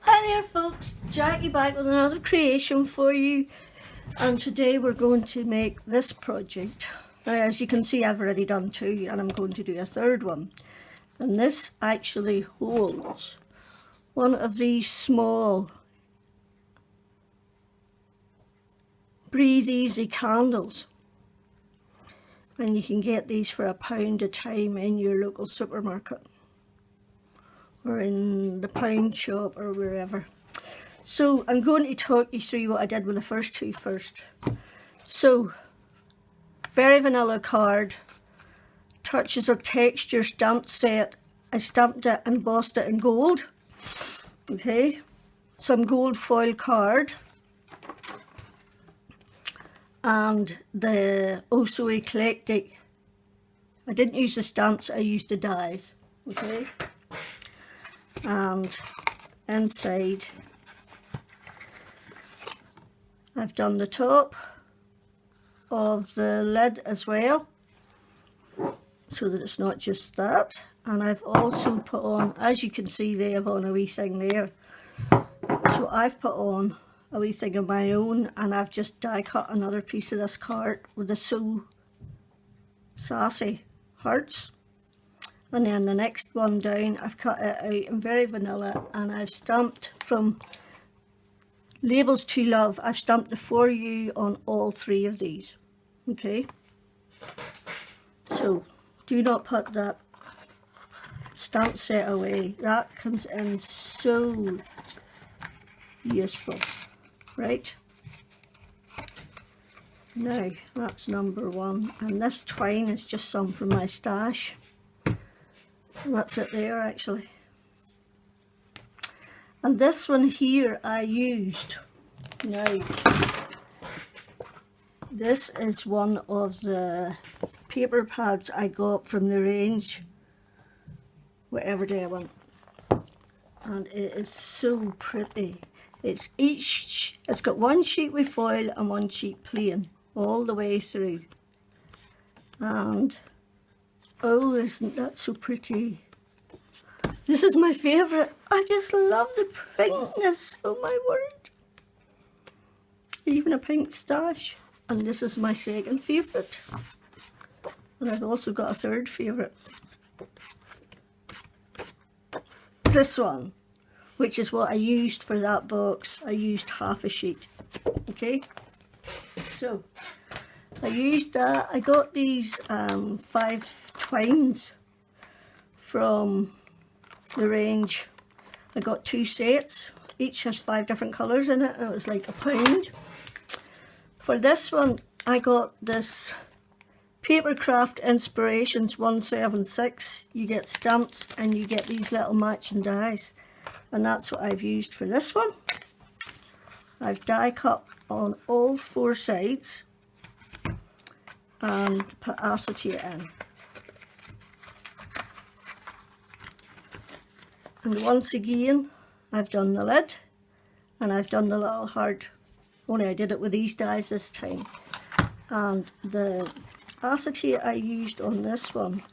Hi there folks, Jackie back with another creation for you, and today we're going to make this project. Now as you can see, I've already done two and I'm going to do a third one, and this actually holds one of these small Breathe Easy candles, and you can get these for £1 a time in your local supermarket or in the pound shop or wherever. So I'm going to talk you through what I did with the first two first. So, very vanilla card, touches of texture stamp set. I stamped it and embossed it in gold. Okay, some gold foil card, and the oh so eclectic. I didn't use the stamps, I used the dies. Okay, and inside I've done the top of the lid as well, so that it's not just that. And I've also put on, as you can see they have on a wee thing there, so I've put on a wee thing of my own, and I've just die cut another piece of this card with the So Sassy hearts. And then the next one down, I've cut it out in very vanilla, and I've stamped from Labels to Love. I've stamped the For You on all three of these. Okay, so do not put that stamp set away. That comes in so useful. Right, now that's number one, and this twine is just some from my stash. And that's it there actually. And this one here I used. Now, this is one of the paper pads I got from the range, whatever day I went. And it is so pretty. It's got one sheet with foil and one sheet plain, all the way through. And, oh, isn't that so pretty? This is my favourite. I just love the pinkness, oh my word. Even a pink stash. And this is my second favourite. And I've also got a third favourite. This one, which is what I used for that box. I used half a sheet. Okay? So, I used that. I got these 5 twines from the range. I got 2 sets, each has 5 different colours in it, and it was like £1. For this one I got this Papercraft Inspirations 176. You get stamps and you get these little matching dies, and that's what I've used for this one. I've die cut on all 4 sides and put acetate in. And once again, I've done the lid, and I've done the little heart, only I did it with these dies this time. And the acetate I used on this one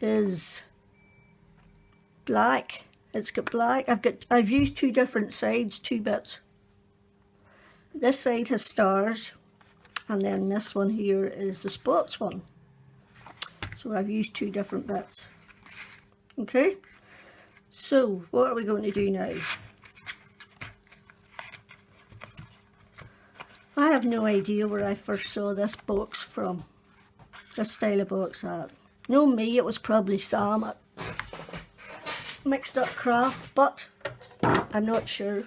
is black. It's got black. I've used 2 different sides, 2 bits. This side has stars, and then this one here is the spots one. So I've used 2 different bits. Okay, so what are we going to do now? I have no idea where I first saw this box from, this style of box at. No me, it was probably Sam at Mixed Up Craft, but I'm not sure,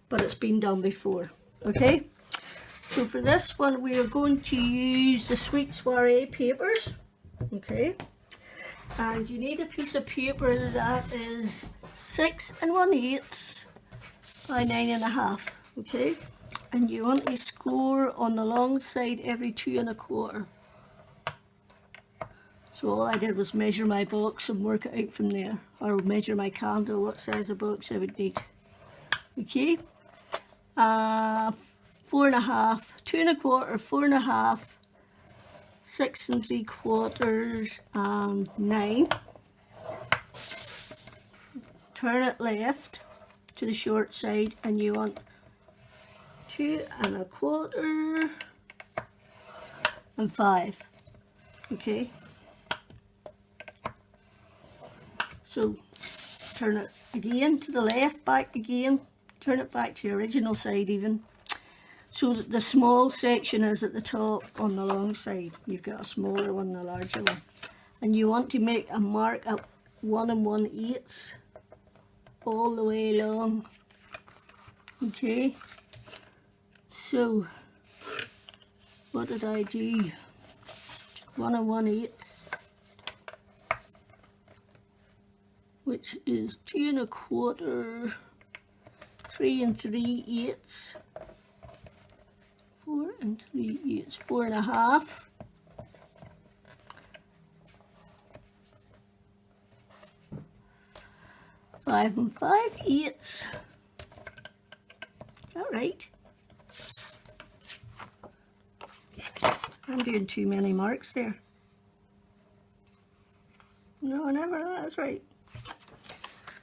but it's been done before. Okay, so for this one we are going to use the Sweet Soiree papers. Okay. And you need a piece of paper that is 6 1/8 by 9 1/2, okay? And you want to score on the long side every 2 1/4. So all I did was measure my box and work it out from there, or measure my candle, what size of box I would need. Okay, 4 1/2, 2 1/4, 4 1/2. 6 3/4 and 9. turn it left to the short side, and you want 2 1/4 and 5. Okay, so turn it again to the left, back again, turn it back to the original side even, so that the small section is at the top on the long side. You've got a smaller one, the larger one, and you want to make a mark at 1 1/8 all the way along. Okay, so what did I do? 1 1/8, which is 2 1/4, 3 3/8, 4 3/8, 4 1/2, 5 5/8. Is that right? I'm doing too many marks there. No, never, that's right.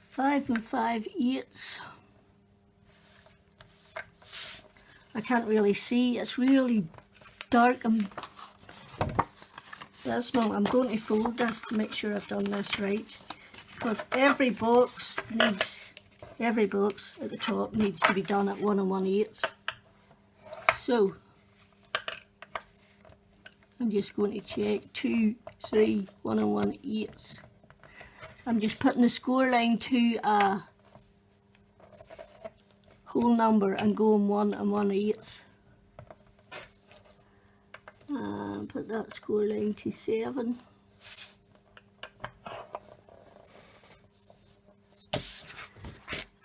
5 5/8. I can't really see, it's really dark. This moment I'm going to fold this to make sure I've done this right, because every box at the top needs to be done at 1 1/8. So I'm just going to check 2, 3, 1 1/8. I'm just putting the score line to a whole number and going 1 1/8. And put that score line to 7.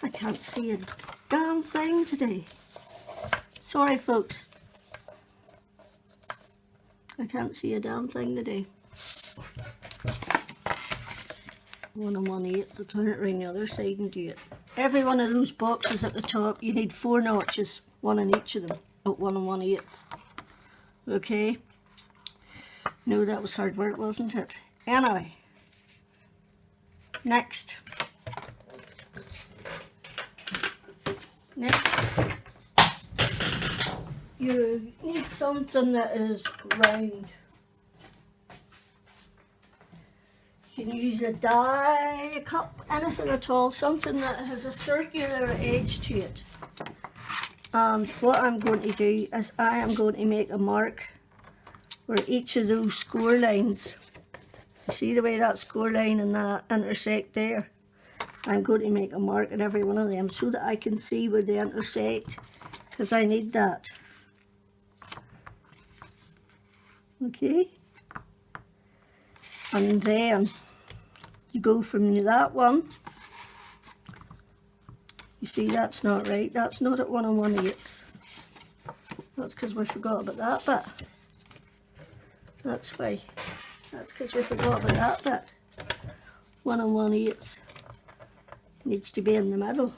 I can't see a damn thing today. Sorry folks. I can't see a damn thing today. 1 1/8, I'll turn it around the other side and do it. Every one of those boxes at the top, you need 4 notches, 1 in each of them, at 1 1/8. Okay? No, that was hard work, wasn't it? Anyway, next, you need something that is round. You can use a die, a cup, anything at all, something that has a circular edge to it. And what I'm going to do is I am going to make a mark where each of those score lines, you see the way that score line and that intersect there? I'm going to make a mark in every one of them so that I can see where they intersect, because I need that. Okay? And then you go from that one. You see that's not right. That's not at 1 1/8. That's because we forgot about that bit. That's why. That's because we forgot about that bit. 1 1/8 needs to be in the middle.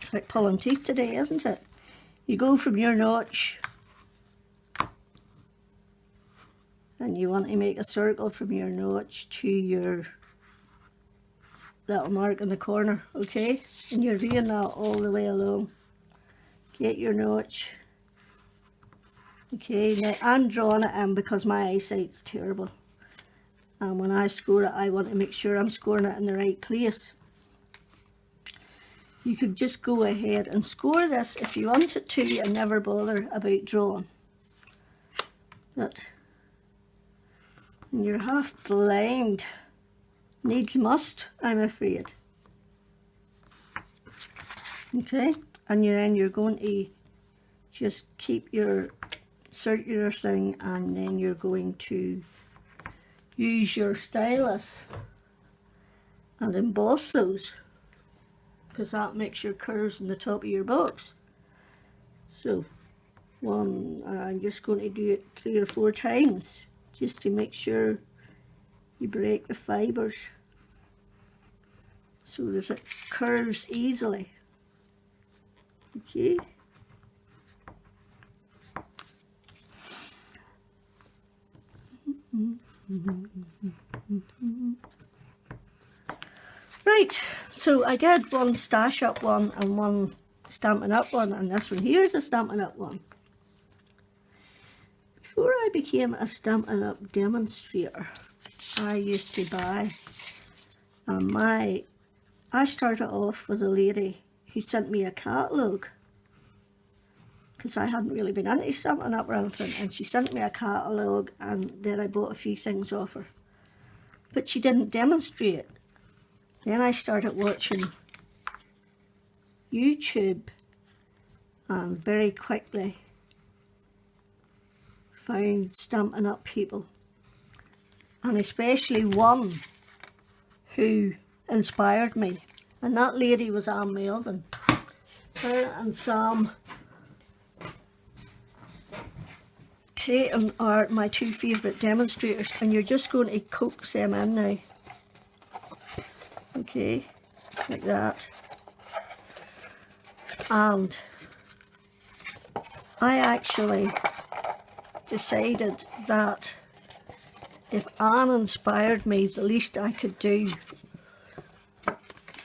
It's like pulling teeth today, isn't it? You go from your notch and you want to make a circle from your notch to your little mark in the corner, okay? And you're doing that all the way along. Get your notch. Okay, now I'm drawing it in because my eyesight's terrible. And when I score it, I want to make sure I'm scoring it in the right place. You could just go ahead and score this if you wanted to and never bother about drawing. But you're half blind. Needs must, I'm afraid. Okay, and then you're going to just keep your circular thing, and then you're going to use your stylus and emboss those, because that makes your curves in the top of your box. So I'm just going to do it 3 or 4 times just to make sure you break the fibers so that it curves easily. Okay. Right, so I did one Stash Up one and one Stampin' Up one, and this one here is a Stampin' Up one. Before I became a Stampin' Up demonstrator, I used to buy, I started off with a lady who sent me a catalogue, because I hadn't really been into Stampin' Up or anything, and she sent me a catalogue, and then I bought a few things off her. But she didn't demonstrate. Then I started watching YouTube, and very quickly found Stampin' Up people, and especially one who inspired me, and that lady was Anne Melvin. Her and Sam Clayton are my two favourite demonstrators, and you're just going to coax them in now. Okay, like that. And I actually decided that if Anne inspired me, the least I could do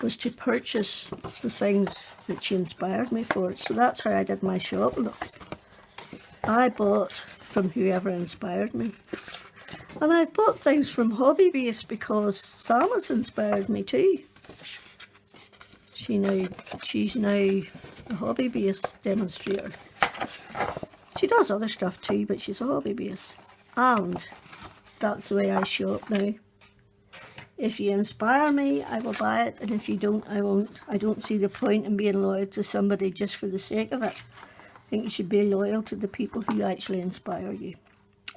was to purchase the things that she inspired me for. So that's how I did my shopping. I bought from whoever inspired me. And I've bought things from Hobby Base because Sam has inspired me too. She's now a Hobby Base demonstrator. She does other stuff too, but she's a Hobby Base. And that's the way I shop now. If you inspire me, I will buy it, and if you don't, I won't. I don't see the point in being loyal to somebody just for the sake of it. I think you should be loyal to the people who actually inspire you.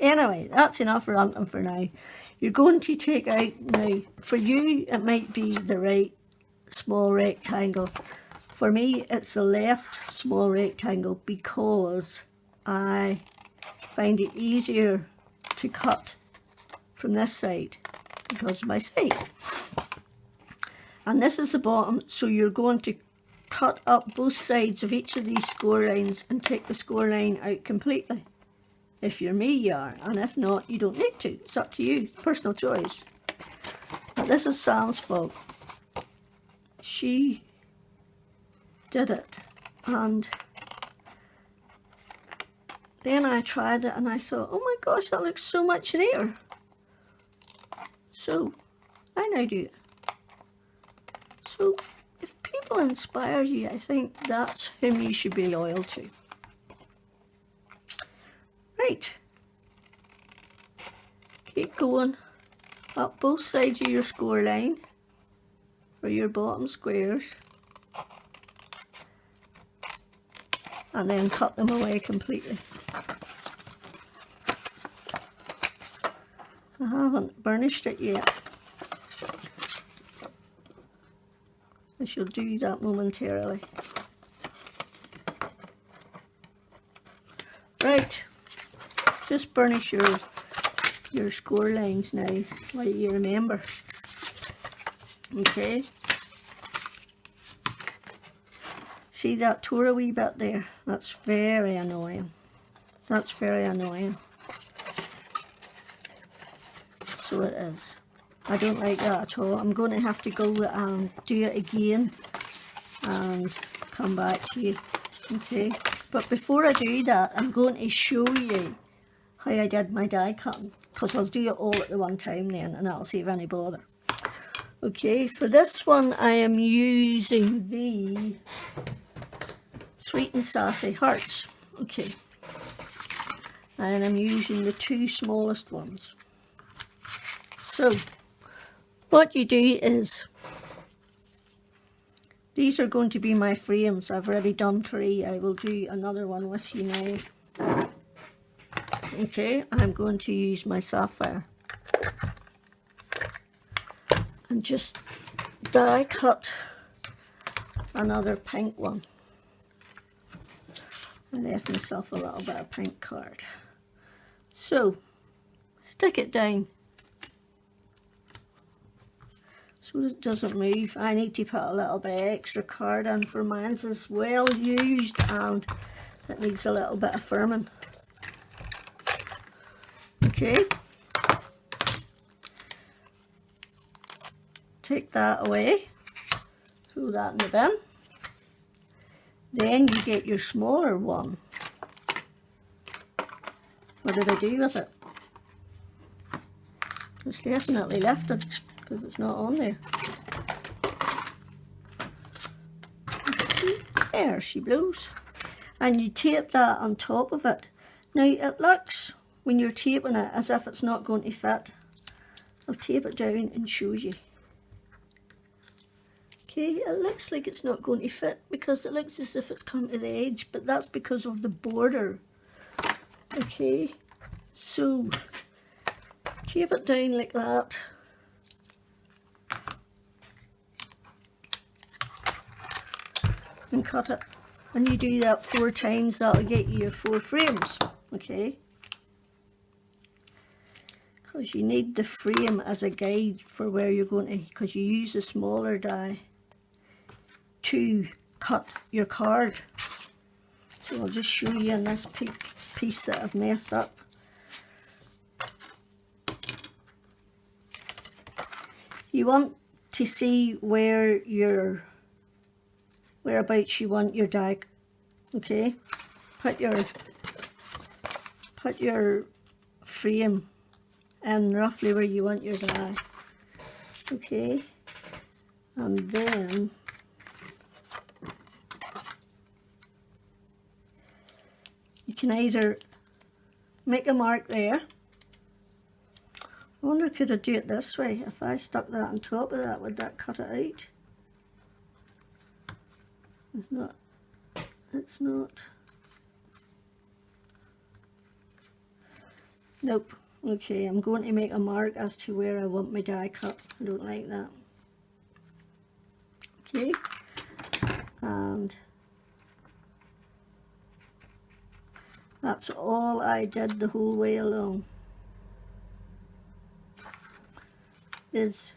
Anyway, that's enough ranting for now. You're going to take out now, for you it might be the right small rectangle. For me it's the left small rectangle, because I find it easier to cut from this side because of my side. And this is the bottom, so you're going to cut up both sides of each of these score lines and take the score line out completely. If you're me, you are, and if not, you don't need to. It's up to you, personal choice. But this is Sam's fault. She did it, and then I tried it and I thought, oh my gosh, that looks so much neater. So I now do it. So if people inspire you, I think that's whom you should be loyal to. Right, keep going up both sides of your score line for your bottom squares, and then cut them away completely. I haven't burnished it yet. I shall do that momentarily. Right. Just burnish your score lines now, while you remember. Okay. See that tore a wee bit there? That's very annoying. That's very annoying. So it is. I don't like that at all. I'm going to have to go and do it again and come back to you. Okay. But before I do that, I'm going to show you how I did my die cutting, because I'll do it all at the one time then, and that'll save any bother. Okay, for this one I am using the Sweet and Sassy Hearts. Okay, and I'm using the two smallest ones. So what you do is, these are going to be my frames. I've already done 3. I will do another one with you now. Okay, I'm going to use my sapphire and just die cut another pink one. I left myself a little bit of pink card. So, stick it down so it doesn't move. I need to put a little bit of extra card in for mine. It's well used and it needs a little bit of firming. Okay, take that away, throw that in the bin. Then you get your smaller one. What did I do with it? It's definitely lifted because it's not on there. There she blows. And you tape that on top of it. Now it looks, when you're taping it, as if it's not going to fit. I'll tape it down and show you. Okay, it looks like it's not going to fit because it looks as if it's come to the edge, but that's because of the border. Okay, so tape it down like that. And cut it. And you do that 4 times, that'll get you your 4 frames. Okay. Because you need the frame as a guide for where you're going to, because you use a smaller die to cut your card. So I'll just show you in this piece that I've messed up. You want to see where whereabouts you want your die. Okay, put your frame in roughly where you want your die. Okay, and then you can either make a mark there. I wonder, could I do it this way? If I stuck that on top of that, would that cut it out? It's not. Nope. Okay, I'm going to make a mark as to where I want my die cut. I don't like that. Okay, and that's all I did the whole way along, is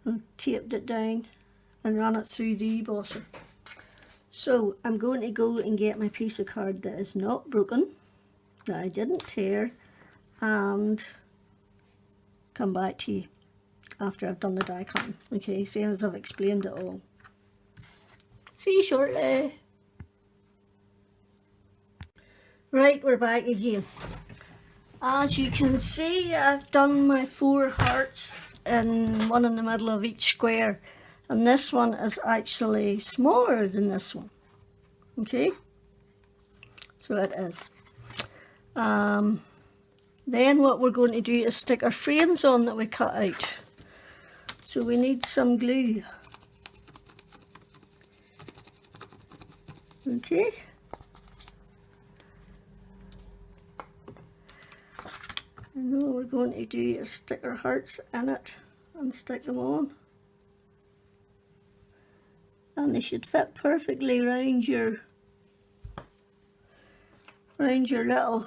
and taped it down and run it through the embosser. So I'm going to go and get my piece of card that is not broken, that I didn't tear, and come back to you after I've done the die cutting. Okay, seeing as I've explained it all. See you shortly. Right, we're back again. As you can see, I've done my 4 hearts and one in the middle of each square, and this one is actually smaller than this one. Okay, so it is. Then what we're going to do is stick our frames on that we cut out. So we need some glue. Okay. And all we're going to do is stick our hearts in it and stick them on. And they should fit perfectly around your little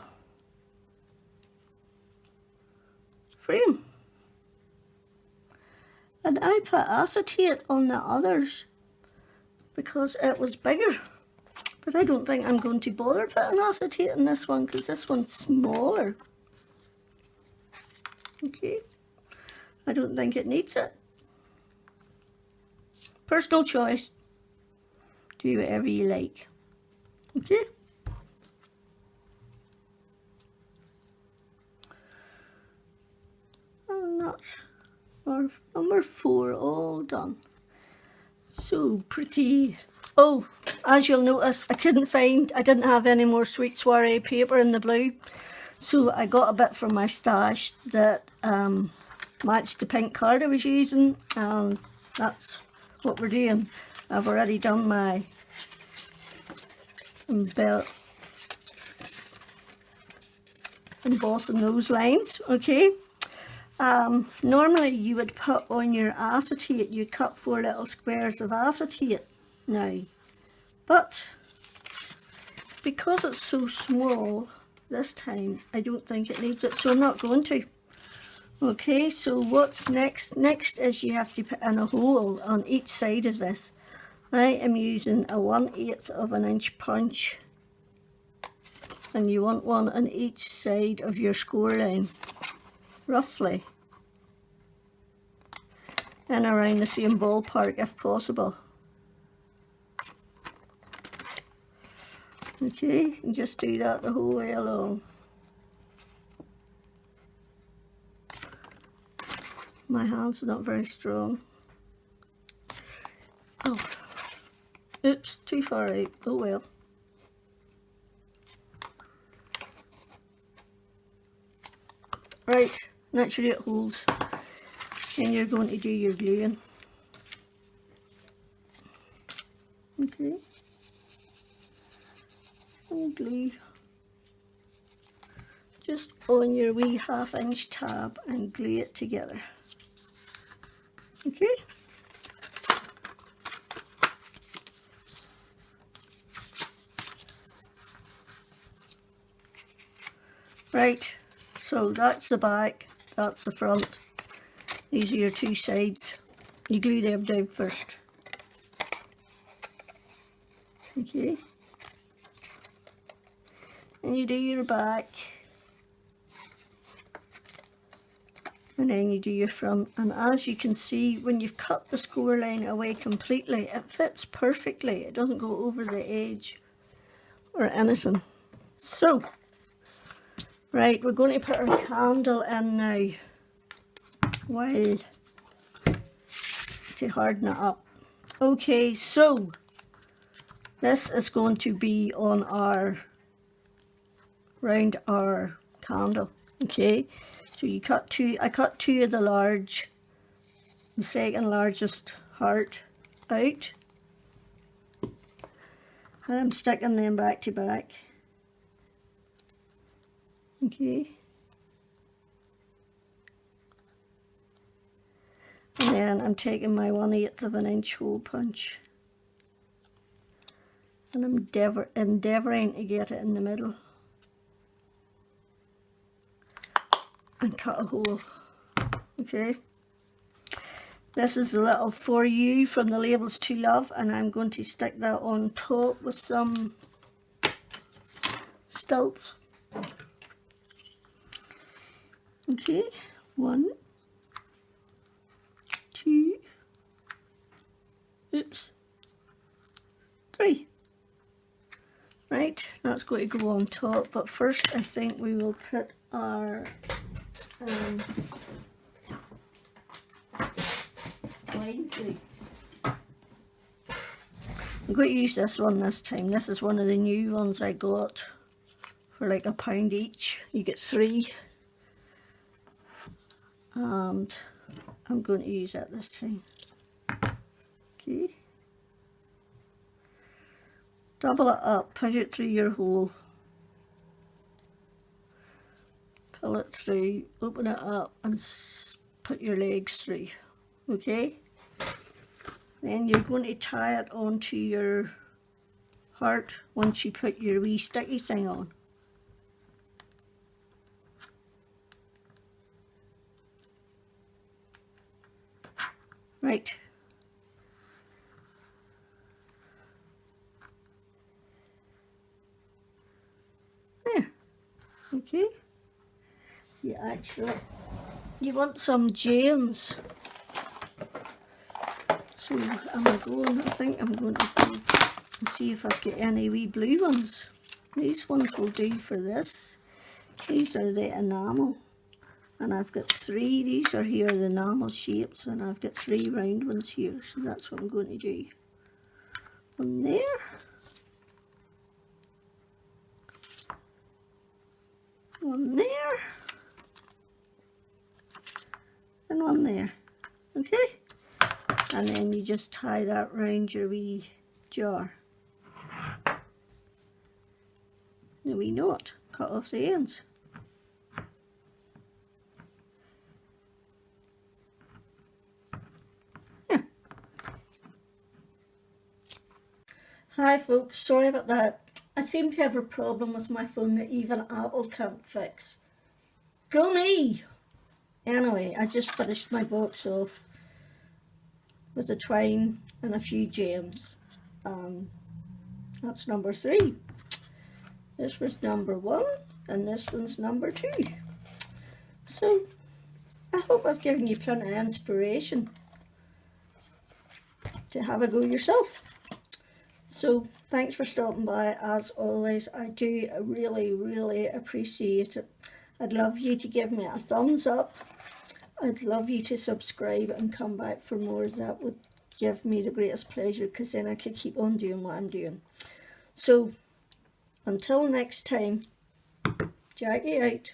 frame. And I put acetate on the others because it was bigger. But I don't think I'm going to bother putting acetate in this one because this one's smaller. Okay, I don't think it needs it. Personal choice. Do whatever you like. Okay. And that's our number 4 all done. So pretty. Oh, as you'll notice, I didn't have any more sweet soiree paper in the blue. So I got a bit from my stash that matched the pink card I was using, and that's what we're doing. I've already done my embossing those lines. Okay. Normally you would put on your acetate, you cut 4 little squares of acetate now, but because it's so small this time, I don't think it needs it, so I'm not going to. Okay, so what's next? Next is you have to put in a hole on each side of this. I am using a 1/8 of an inch punch, and you want one on each side of your score line, roughly. and around the same ballpark if possible. Okay, and just do that the whole way along. My hands are not very strong. Oh, oops, too far out. Oh well. Right, make sure it holds. Then you're going to do your gluing. Okay. And glue just on your wee 1/2 inch tab and glue it together. Okay. Right, so that's the back, that's the front. These are your two sides. You glue them down first. Okay. And you do your back. And then you do your front. And as you can see, when you've cut the score line away completely, it fits perfectly. It doesn't go over the edge or anything. So, right, we're going to put our candle in now while to harden it up. Okay, so this is going to be on our round our candle. Okay, so you cut two. I cut two of the large, the second largest heart out, and I'm sticking them back to back. Okay. And then I'm taking my 1/8 of an inch hole punch and I'm endeavouring to get it in the middle and cut a hole. Okay. This is the little For You from the Labels to Love, and I'm going to stick that on top with some stilts. Okay, 1, 2, oops, 3. Right, that's going to go on top, but first I think we will put our line through. I'm going to use this one this time. This is one of the new ones I got for like £1 each. You get 3. And I'm going to use that this time. Okay. Double it up, push it through your hole. Pull it through, open it up and put your legs through. Okay? Then you're going to tie it onto your heart once you put your wee sticky thing on. Right. There. Okay. You want some gems. So I think I'm going to go and see if I've got any wee blue ones. These ones will do for this. These are the enamel. And I've got 3, these are here the enamel shapes, and I've got 3 round ones here, so that's what I'm going to do. One there. One there. And one there. Okay? And then you just tie that round your wee jar. The wee knot. Cut off the ends. Hi folks, sorry about that. I seem to have a problem with my phone that even Apple can't fix. Go me! Anyway, I just finished my box off with the twine and a few gems. That's number 3. This was number 1 and this one's number 2. So, I hope I've given you plenty of inspiration. to have a go yourself. So thanks for stopping by. As always, I do really appreciate it. I'd love you to give me a thumbs up. I'd love you to subscribe and come back for more. That would give me the greatest pleasure, because then I could keep on doing what I'm doing. So until next time, Jackie out.